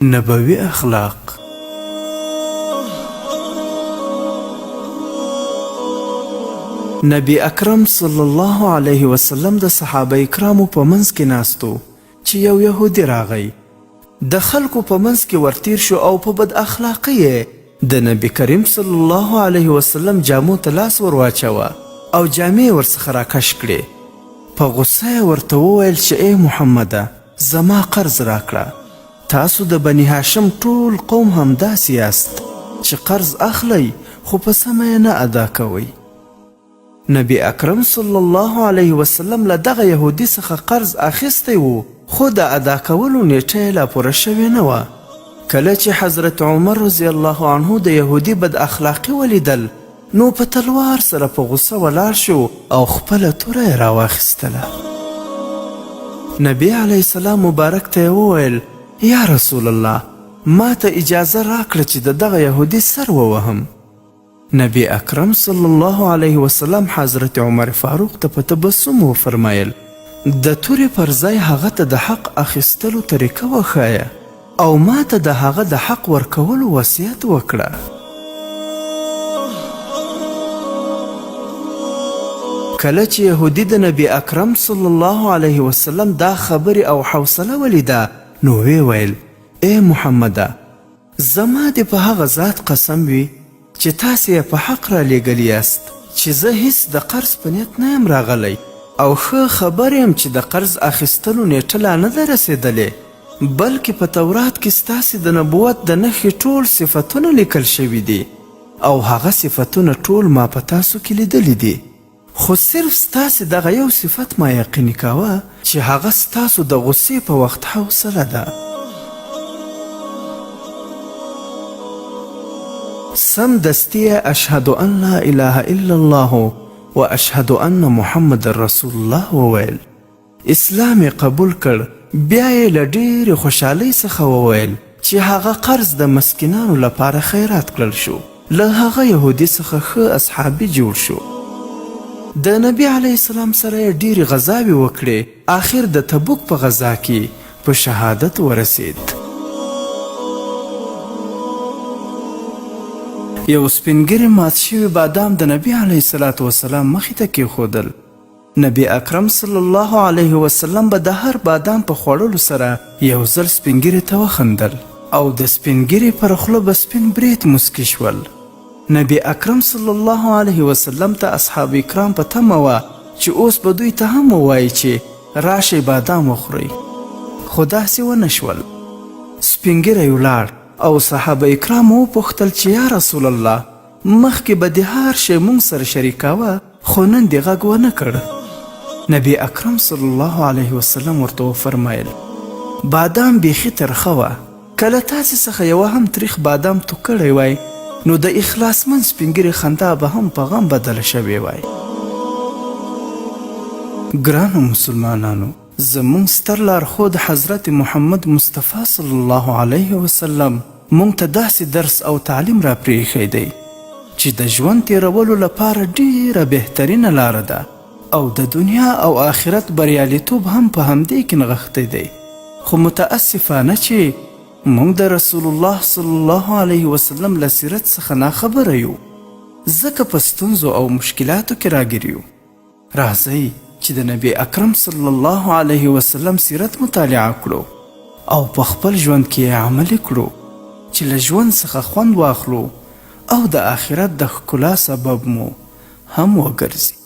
نبوي اخلاق. نبی اکرم صلی الله علیه وسلم د صحابه کرامو په منځ کې ناستو چې یو یهودي راغی، د خلکو په منځ کې ورتیر شو او په بد اخلاقی د نبی کریم صلی الله علیه وسلم جامو ته لاس ور واچوه او جامې ورڅخه راکش کړې. په غصه ورته وویل چې ای محمده، زما قرض راکړه. تاسو د بني هاشم ټول قوم همداسې یاست چې قرض اخلی خو په سمه یې نه ادا کوئ. نبی اکرم صلی الله علیه وسلم له دغه یهودي څخه قرض اخیستی و، خو د ادا کولو نیټه یې لا پوره شوې نه وه. کله چې حضرت عمر رضی الله عنه د یهودي بد اخلاقي ولیدل، نو په تلوار سره په غصه ولاړ شو او خپله توره یې راواخیستله. نبی علیه السلام مبارک ته یې وویل یا رسول الله، ما ته اجازه راکړه چې د دغه یهودي سر ووهم. نبی اکرم صلی الله علیه وسلم حضرت عمر فاروق ته په تبسم وفرمایل د تورې پر ځای هغه ته د حق اخیستلو طریقه وښایه او ما ته د هغه د حق ورکولو وصیت وکړه. کله چې یهودي د نبی اکرم صلی الله علیه وسلم دا خبرې او حوصله ولیده، نو وی ویل ای محمده، زما دې په هغه ذات قسم وي چې تاسې یې په حق را لیږلی یاست چې زه هیڅ د قرض په نیت نه یم راغلی او ښه خبر یم چې د قرض اخیستلو نیټه لا نه ده رسېدلې، بلکې په تورات کې ستاسې د نبوت د نښې ټول صفتونه لیکل شوي دي او هغه صفتونه ټول ما په تاسو کې لیدلی دي، خو صرف ستاسې دغه یو صفت ما یقیني کاوه چې هغه ستاسو د غصې په وخت حوصله ده. سم دستی اشهد ان لا اله الا الله و اشهد ان محمد رسول الله وویل، اسلام قبول کړ. بیا یې له ډېرې خوشحالۍ څخه وویل چې هغه قرض د مسکینانو لپاره خیرات کړل شو. له هغه یهودي څخه ښه اصحابي جوړ شو. د نبی علیه السلام سره یې ډېرې غزاوې وکړې، آخر د تبوک په غزا کې په شهادت ورسید. یو سپینګیري مات شوي بادام د نبی علیه الصلاة وسلام مخې ته کېښودل. نبی اکرم صلی الله علیه وسلم به د هر بادام په خوړلو سره یو ځل سپینګیري ته وخندل او د سپینګیري پر خوله به سپین برېت مسکي شول. نبی اکرم صلی الله علیه وسلم ته اصحاب کرام په تمه وه چې اوس به دوی ته هم ووایي چې راشئ بادام وخورئ، خو داسې ونه شول. سپینګیری ولاړ او صحابه کرام وپوښتل چې یا رسول الله، مخکې به د هر شی مونږ سره شریکاوه خو نن دې غږ ونه کړ. نبی اکرم صلی الله علیه وسلم ورته وفرمایل بادام بیخي ترخه وه، کله تاسې څخه یوه هم تریخ بادام تو کړی وای نو د اخلاصمند سپینګیري خندا به هم په غم بدله شوې وای. ګرانو مسلمانانو، زمونږ ستر لارښود حضرت محمد مصطفی صلی الله علیه وسلم مونږ ته داسې درس او تعلیم را پرېښی دی چې د ژوند تیرولو لپاره ډیره بهترینه لاره ده او د دنیا او آخرت بریالیتوب هم په همدې کې نغښتی دی. خو متاسفانه چې مونږ د رسول الله صلی الله علیه وسلم له سیرت څخه ناخبره یو، ځکه په ستونزو او مشکلاتو کې راګیر یو. راځئ چې د نبی اکرم صلی الله علیه وسلم سیرت مطالعه کړو او په خپل ژوند کې یې عملي کړو چې له ژوند څخه خوند واخلو او د آخرت د ښکلا سبب مو هم وګرځي.